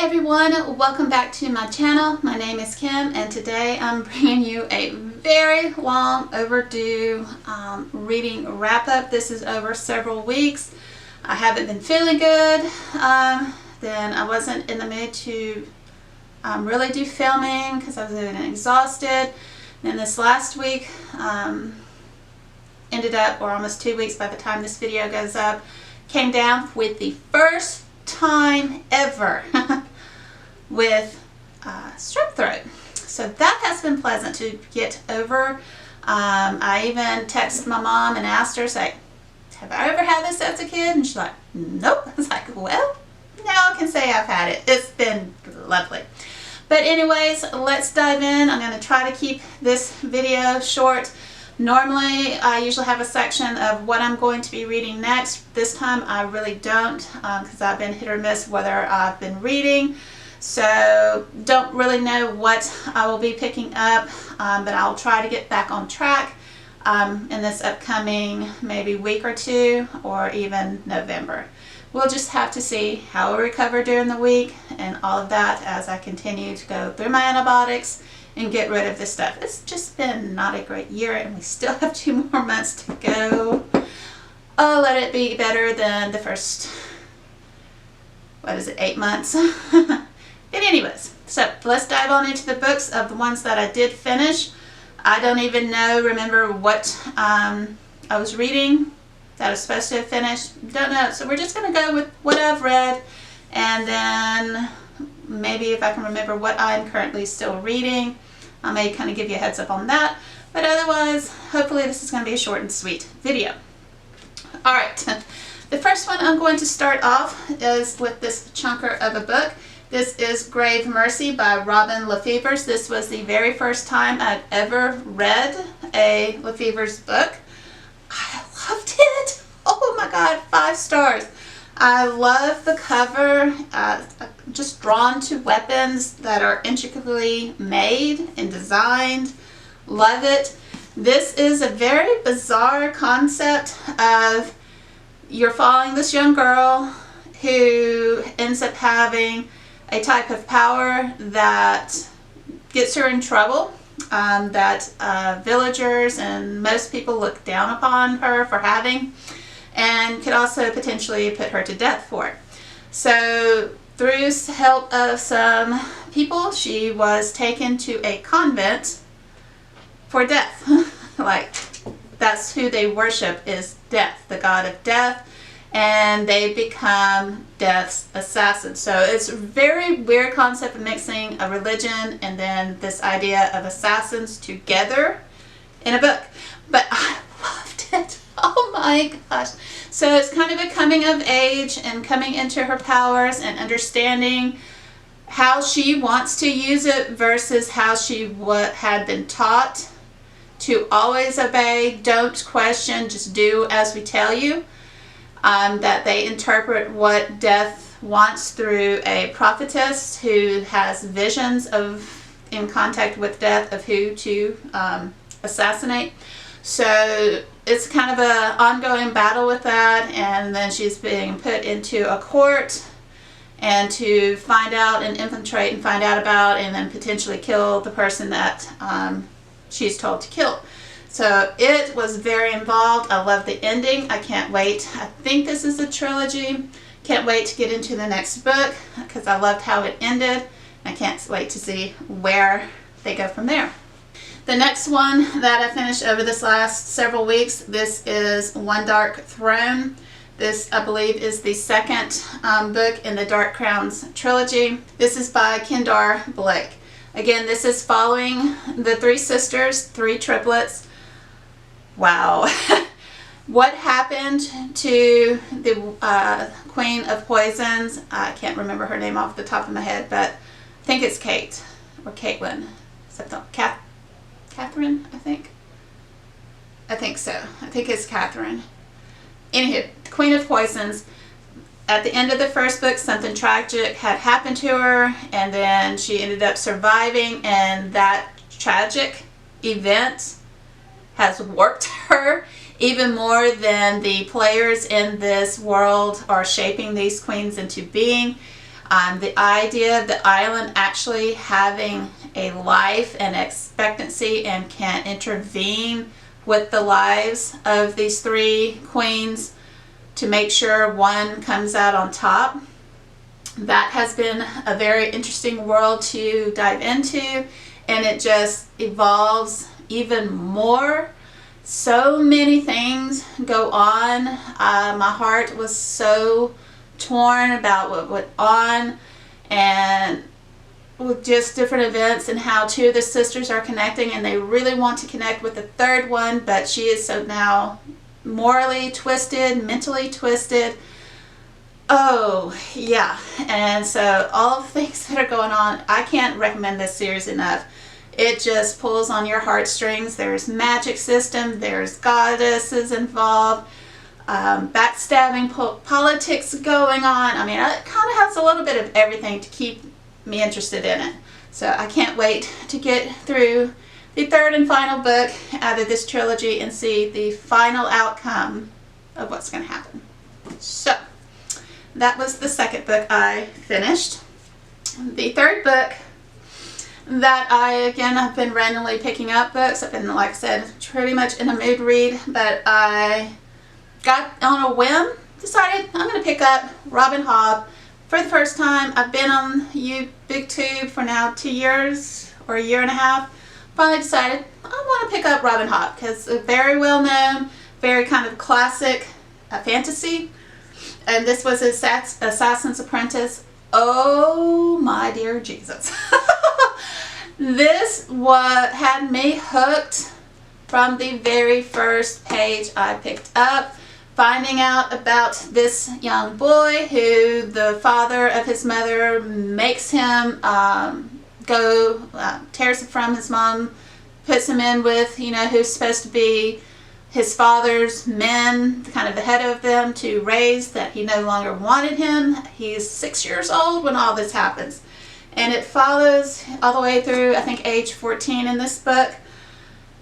everyone, welcome back to my channel. My name is Kim and today I'm bringing you a very long overdue reading wrap-up. This is over several weeks. I haven't been feeling good, then I wasn't in the mood to really do filming because I was getting exhausted. Then this last week ended up, or almost 2 weeks by the time this video goes up, came down with the first time ever with strep throat. So that has been pleasant to get over. I even texted my mom and asked her, say, have I ever had this as a kid? And she's like, nope. I was like, well, now I can say I've had it. It's been lovely. But anyways, let's dive in. I'm going to try to keep this video short. Normally, I usually have a section of what I'm going to be reading next. This time, I really don't because I've been hit or miss whether I've been reading. So, don't really know what I will be picking up, but I'll try to get back on track in this upcoming maybe week or two or even November. We'll just have to see how I recover during the week and all of that as I continue to go through my antibiotics and get rid of this stuff. It's just been not a great year and we still have 2 more months to go. Oh, let it be better than the first, 8 months? But anyways, so let's dive on into the books of the ones that I did finish. I don't even remember what I was reading that I was supposed to have finished. Don't know. So we're just going to go with what I've read, and then maybe if I can remember what I'm currently still reading, I may kind of give you a heads up on that. But otherwise, hopefully this is going to be a short and sweet video. Alright, the first one I'm going to start off is with this chunker of a book. This is Grave Mercy by Robin Lefevre's. This was the very first time I'd ever read a Lefevre's book. I loved it. Oh my god, 5 stars. I love the cover, just drawn to weapons that are intricately made and designed. Love it. This is a very bizarre concept of you're following this young girl who ends up having a type of power that gets her in trouble, that villagers and most people look down upon her for having, and could also potentially put her to death for it. So through help of some people, she was taken to a convent for death. Like, that's who they worship, is death, the god of death, and they become death's assassins. So it's a very weird concept of mixing a religion and then this idea of assassins together in a book. But I loved it. Oh my gosh. So it's kind of a coming of age and coming into her powers and understanding how she wants to use it versus how she had been taught to always obey, don't question, just do as we tell you. That they interpret what death wants through a prophetess who has visions of, in contact with death, of who to assassinate. So it's kind of an ongoing battle with that, and then she's being put into a court and to find out and infiltrate and find out about and then potentially kill the person that she's told to kill. So it was very involved. I love the ending. I can't wait. I think this is a trilogy. Can't wait to get into the next book because I loved how it ended. I can't wait to see where they go from there. The next one that I finished over this last several weeks, this is One Dark Throne. This, I believe, is the second book in the Dark Crowns trilogy. This is by Kendar Blake. Again, this is following the 3 sisters, 3 triplets. Wow. What happened to the Queen of Poisons? I can't remember her name off the top of my head, but I think it's Kate or Caitlin. Catherine, I think. I think so. I think it's Catherine. Anywho, Queen of Poisons. At the end of the first book, something tragic had happened to her, and then she ended up surviving, and that tragic event has warped her even more than the players in this world are shaping these queens into being. The idea of the island actually having a life and expectancy and can intervene with the lives of these three queens to make sure one comes out on top. That has been a very interesting world to dive into, and it just evolves even more. So many things go on. My heart was so torn about what went on, and with just different events and how two of the sisters are connecting, and they really want to connect with the third one, but she is so now morally twisted, mentally twisted. Oh yeah, and so all of the things that are going on, I can't recommend this series enough. It just pulls on your heartstrings. There's magic system, there's goddesses involved, backstabbing, politics going on. I mean, it kind of has a little bit of everything to keep me interested in it. So I can't wait to get through the third and final book out of this trilogy and see the final outcome of what's going to happen. So that was the second book I finished. The third book that I've been randomly picking up books. I've been, like I said, pretty much in a mood read, but I got on a whim, decided I'm going to pick up Robin Hobb for the first time. I've been on BookTube for now 2 years or a year and a half. Finally decided I want to pick up Robin Hobb because it's very well known, very kind of classic fantasy. And this was Assassin's Apprentice. Oh my dear Jesus. This had me hooked from the very first page I picked up. Finding out about this young boy who the father of his mother makes him tears it from his mom, puts him in with, who's supposed to be his father's men, kind of the head of them, to raise, that he no longer wanted him. He's 6 years old when all this happens. And it follows all the way through, I think, age 14 in this book.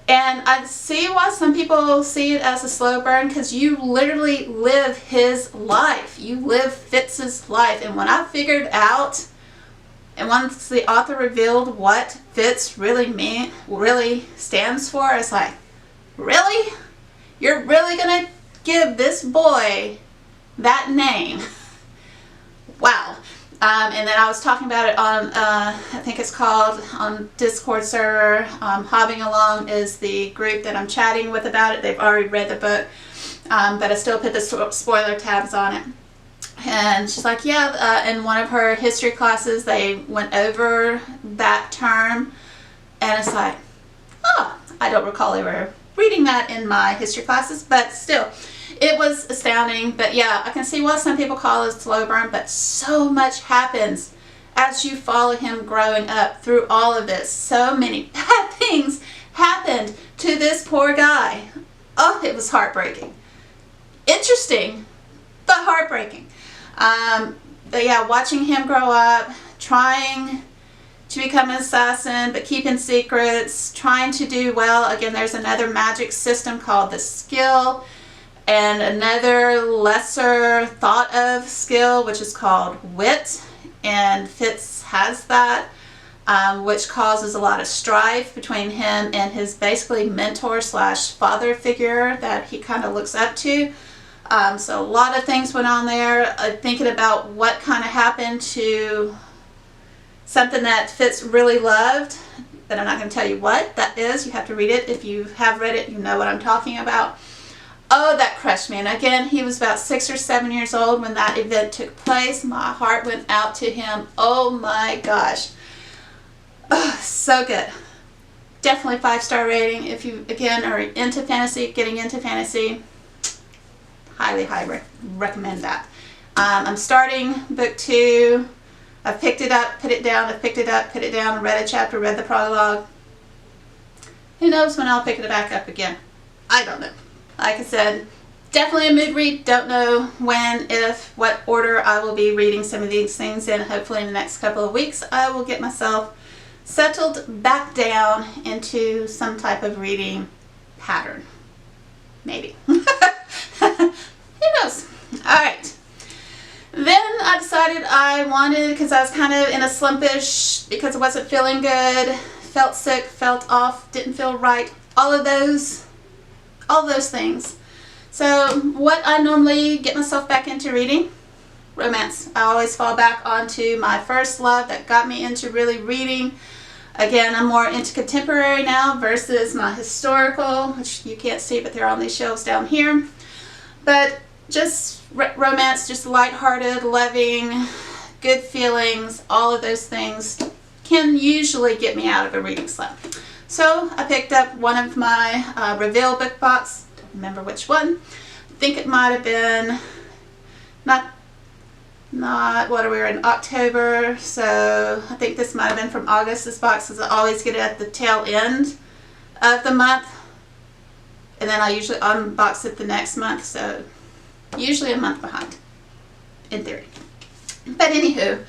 And I see why some people see it as a slow burn, because you literally live his life. You live Fitz's life. And when I figured out, and once the author revealed what Fitz really stands for, it's like, really? You're really going to give this boy that name? Wow. And then I was talking about it on, I think it's called, on Discord server. Hobbing Along is the group that I'm chatting with about it. They've already read the book, but I still put the spoiler tabs on it. And she's like, yeah, in one of her history classes, they went over that term. And it's like, oh, I don't recall ever reading that in my history classes, but still. It was astounding, but yeah, I can see why some people call it a slow burn, but so much happens as you follow him growing up through all of this. So many bad things happened to this poor guy. Oh, it was heartbreaking. Interesting, but heartbreaking. But yeah, watching him grow up, trying to become an assassin, but keeping secrets, trying to do well. Again, there's another magic system called the skill, and another lesser thought of skill, which is called wit, and Fitz has that, which causes a lot of strife between him and his basically mentor slash father figure that he kind of looks up to. So a lot of things went on there, thinking about what kind of happened to something that Fitz really loved, but I'm not going to tell you what that is. You have to read it. If you have read it, you know what I'm talking about. Oh, that crushed me. And again, he was about 6 or 7 years old when that event took place. My heart went out to him. Oh my gosh. Oh, so good. Definitely 5-star rating. If you, again, are into fantasy, getting into fantasy, highly recommend that. I'm starting book 2. I've picked it up, put it down, I've picked it up, put it down, read a chapter, read the prologue. Who knows when I'll pick it back up again? I don't know. Like I said, definitely a mood read. Don't know when, if, what order I will be reading some of these things in. Hopefully in the next couple of weeks I will get myself settled back down into some type of reading pattern. Maybe. Who knows? Alright. Then I decided I wanted, because I was kind of in a slumpish, because I wasn't feeling good, felt sick, felt off, didn't feel right, all those things. So what I normally get myself back into reading, romance. I always fall back onto my first love that got me into really reading. Again, I'm more into contemporary now versus my historical, which you can't see, but they're on these shelves down here. But just romance, just lighthearted, loving, good feelings, all of those things can usually get me out of a reading slump. So I picked up one of my Reveal book box. Don't remember which one. I think it might have been not what are we in October, so I think this might have been from August. This box, because I always get it at the tail end of the month, and then I usually unbox it the next month, so usually a month behind in theory. But anywho,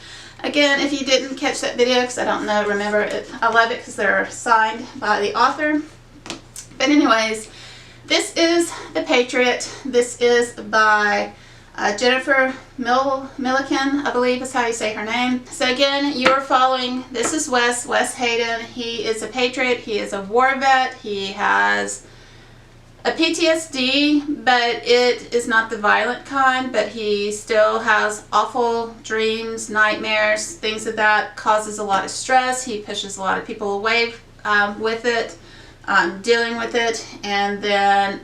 again, if you didn't catch that video, because I don't know, remember it, I love it because they're signed by the author. But anyways, this is The Patriot. This is by Jennifer Milliken, I believe is how you say her name. So again, you're following, this is Wes Hayden. He is a patriot, he is a war vet, he has a PTSD, but it is not the violent kind, but he still has awful dreams, nightmares, things of that, causes a lot of stress. He pushes a lot of people away with it, dealing with it, and then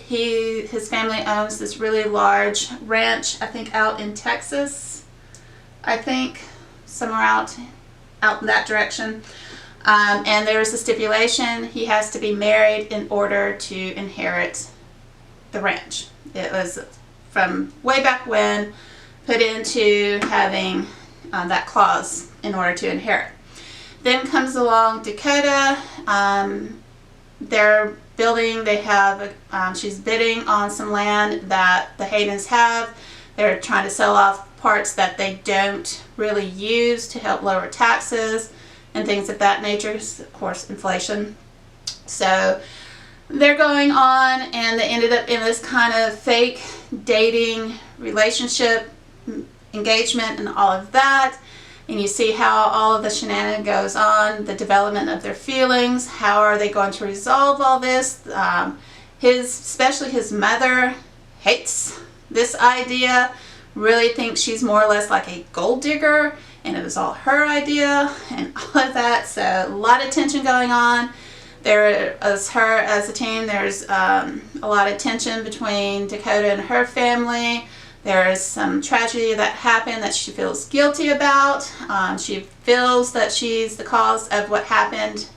his family owns this really large ranch, I think out in Texas, I think, somewhere out in that direction. And there is a stipulation, he has to be married in order to inherit the ranch. It was from way back when put into having that clause in order to inherit. Then comes along Dakota. They're building, they have, she's bidding on some land that the Haydens have. They're trying to sell off parts that they don't really use to help lower taxes and things of that nature, of course inflation. So they're going on, and they ended up in this kind of fake dating relationship, engagement and all of that. And you see how all of the shenanigans goes on, the development of their feelings, how are they going to resolve all this. Especially his mother hates this idea, really thinks she's more or less like a gold digger, and it was all her idea and all of that. So a lot of tension going on. There is her as a team, there's a lot of tension between Dakota and her family. There is some tragedy that happened that she feels guilty about. She feels that she's the cause of what happened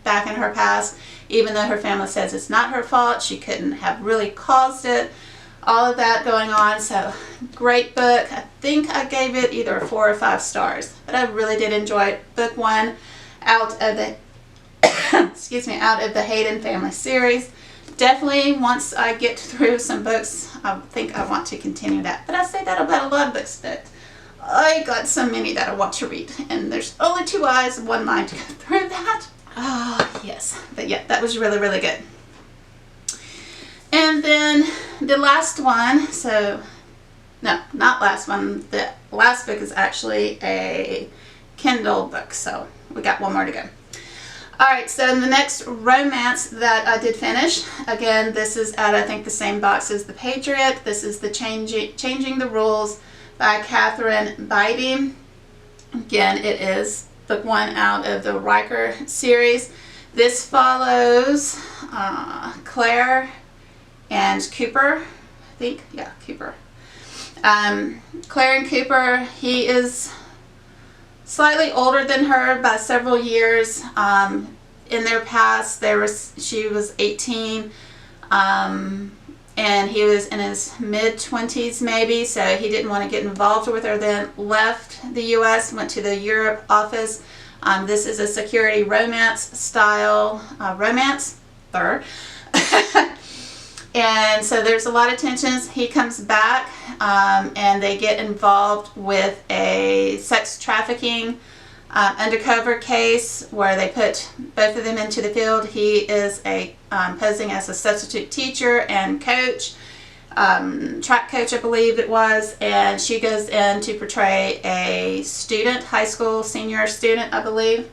back in her past, even though her family says it's not her fault. She couldn't have really caused it. All of that going on. So great book. I think I gave it either 4 or 5 stars, but I really did enjoy it. Book 1 out of the excuse me, out of the Hayden family series. Definitely, once I get through some books, I think I want to continue that. But I say that about a lot of books, but I got so many that I want to read, and there's only 2 eyes and 1 mind to go through that. Ah, yes. But yeah, that was really, really good. And then the last one, so, no, not last one. The last book is actually a Kindle book, so we got 1 more to go. Alright, so the next romance that I did finish, again, this is out, I think, the same box as The Patriot. This is the Changing the Rules by Catherine Beatty. Again, it is book 1 out of the Riker series. This follows Claire and Cooper, I think. Yeah, Cooper. Claire and Cooper, he is slightly older than her by several years. In their past, she was 18, and he was in his mid-20s maybe, so he didn't want to get involved with her, then left the U.S., went to the Europe office. This is a security romance style romance. And so there's a lot of tensions. He comes back, and they get involved with a sex trafficking undercover case where they put both of them into the field. He is posing as a substitute teacher and coach. track coach, I believe it was, and she goes in to portray a student, high school senior student, I believe,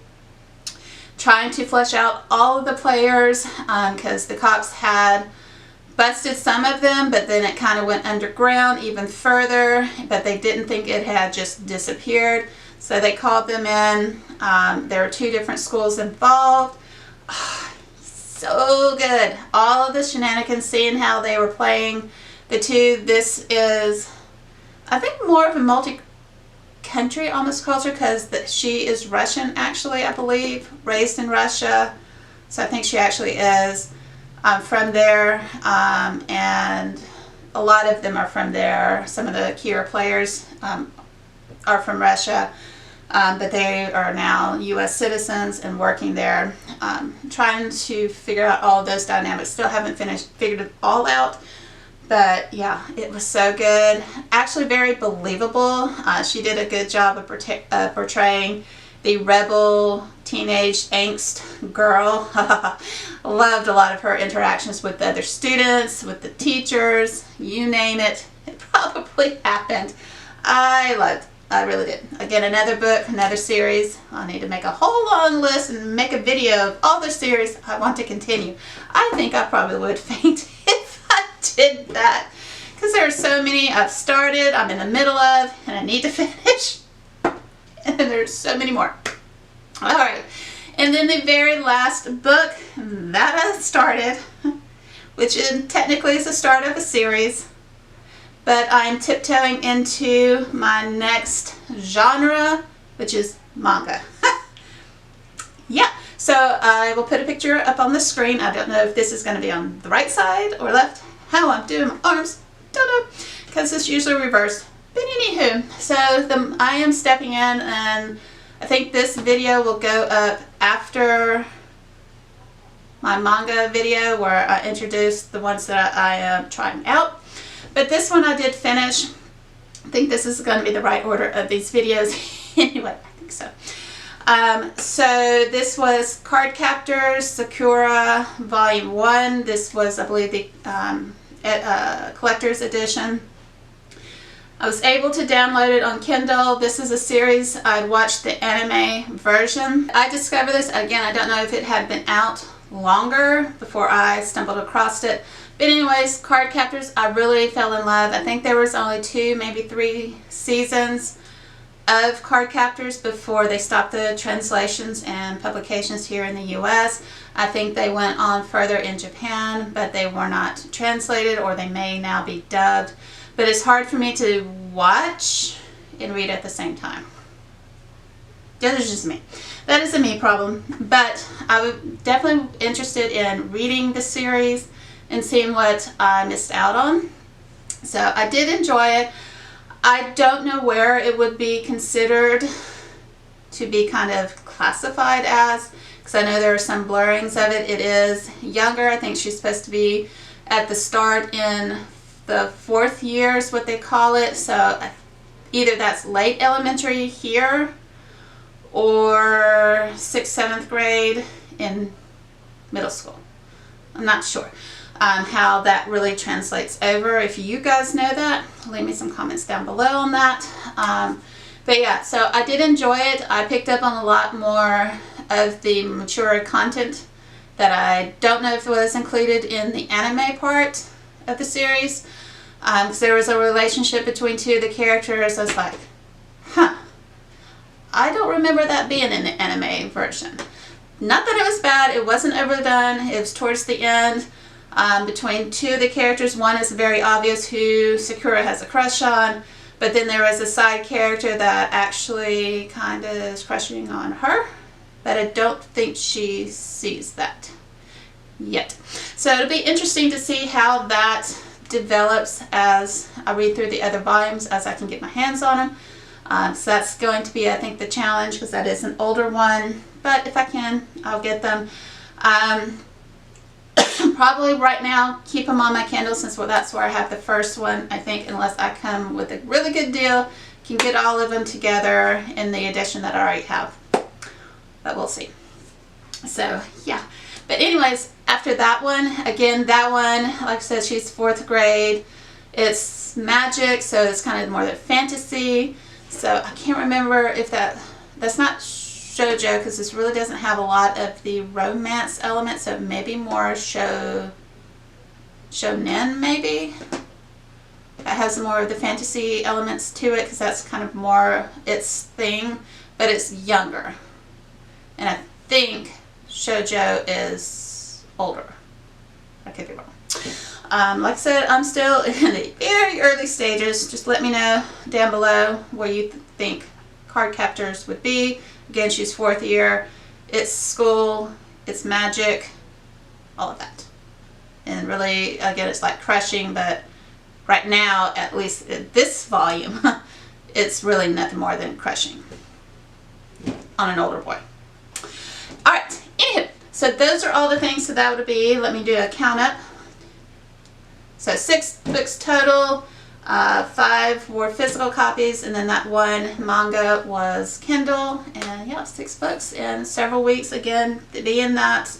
trying to flesh out all of the players, because the cops had busted some of them, but then it kind of went underground even further, but they didn't think it had just disappeared, so they called them in. There were 2 different schools involved. So good. All of the shenanigans, seeing how they were playing the 2. This is, I think, more of a multi-country almost culture, because she is Russian, actually, I believe, raised in Russia. So I think she actually is from there, and a lot of them are from there. Some of the Kira players are from Russia, but they are now U.S. citizens and working there, trying to figure out all of those dynamics. Still haven't figured it all out, but yeah, it was so good. Actually very believable. She did a good job of portraying the rebel teenage angst girl. Loved a lot of her interactions with the other students, with the teachers, you name it. It probably happened. I really did. Again, another book, another series. I need to make a whole long list and make a video of all the series I want to continue. I think I probably would faint if I did that, because there are so many I've started, I'm in the middle of, and I need to finish. And there's so many more. Alright, and then the very last book that I started, which technically is the start of a series, but I'm tiptoeing into my next genre, which is manga. Yeah, so I will put a picture up on the screen. I don't know if this is going to be on the right side or left. How I'm doing my arms, don't know, because it's usually reversed. But anywho, so I am stepping in, and I think this video will go up after my manga video where I introduced the ones that I am trying out. But this one I did finish. I think this is going to be the right order of these videos. Anyway, I think so. So this was Card Captors Sakura Volume 1. This was, I believe, the collector's edition. I was able to download it on Kindle. This is a series. I'd watched the anime version. I discovered this, again, I don't know if it had been out longer before I stumbled across it. But anyways, Card Captors, I really fell in love. I think there was only 2, maybe 3 seasons of Card Captors before they stopped the translations and publications here in the US. I think they went on further in Japan, but they were not translated, or they may now be dubbed. But it's hard for me to watch and read at the same time. That is just me. That is a me problem. But I was definitely interested in reading the series and seeing what I missed out on. So I did enjoy it. I don't know where it would be considered to be kind of classified as, because I know there are some blurrings of it. It is younger. I think she's supposed to be at the start in the 4th year is what they call it. So either that's late elementary here or 6th, 7th grade in middle school. I'm not sure how that really translates over. If you guys know that, leave me some comments down below on that. But yeah, so I did enjoy it. I picked up on a lot more of the mature content that I don't know if it was included in the anime part of the series. Because there was a relationship between 2 of the characters. I was like, huh, I don't remember that being in the anime version. Not that it was bad, it wasn't overdone, it was towards the end. Between 2 of the characters, one is very obvious who Sakura has a crush on, but then there was a side character that actually kind of is crushing on her, but I don't think she sees that yet. So it'll be interesting to see how that develops as I read through the other volumes, as I can get my hands on them. So that's going to be, I think, the challenge, because that is an older one, but if I can, I'll get them. Probably right now keep them on my Kindle, since that's where I have the first one, I think, unless I come with a really good deal, can get all of them together in the edition that I already have, but we'll see. So yeah, but anyways, after that one, again, that one, like I said, she's 4th grade. It's magic, so it's kind of more the fantasy. So I can't remember if that's not shoujo, because this really doesn't have a lot of the romance element, so maybe more shonen maybe. It has more of the fantasy elements to it, because that's kind of more its thing, but it's younger. And I think shoujo is older. I could be wrong. Like I said, I'm still in the very early stages. Just let me know down below where you think Card Captors would be. Again, she's 4th year. It's school, it's magic, all of that. And really, again, it's like crushing, but right now, at least in this volume, it's really nothing more than crushing on an older boy. Alright, anywho, so those are all the things that would be. Let me do a count up. So 6 books total, 5 were physical copies, and then that one manga was Kindle, and yeah, 6 books in several weeks. Again, being that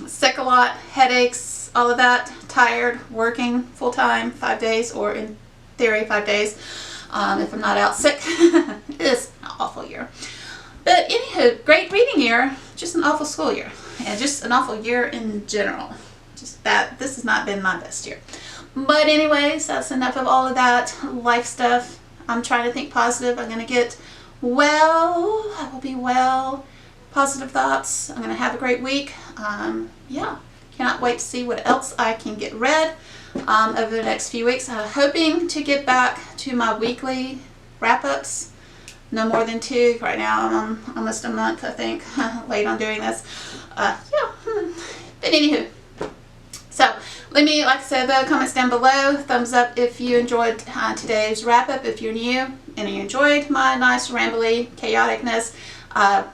sick a lot, headaches, all of that, tired, working full-time 5 days, or in theory 5 days, if I'm not out sick. It's an awful year. But anywho, great reading year, just an awful school year, and just an awful year in general. Just that this has not been my best year. But anyways, that's enough of all of that life stuff. I'm trying to think positive. I'm going to get well. I will be well. Positive thoughts. I'm going to have a great week. Yeah, cannot wait to see what else I can get read over the next few weeks. I'm hoping to get back to my weekly wrap-ups. No more than 2. Right now I'm on almost a month, I think, late on doing this. Yeah. But anywho. So, let me, like I said, the comments down below. Thumbs up if you enjoyed today's wrap-up. If you're new and you enjoyed my nice, rambly chaoticness,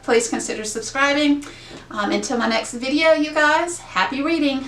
please consider subscribing. Until my next video, you guys, happy reading.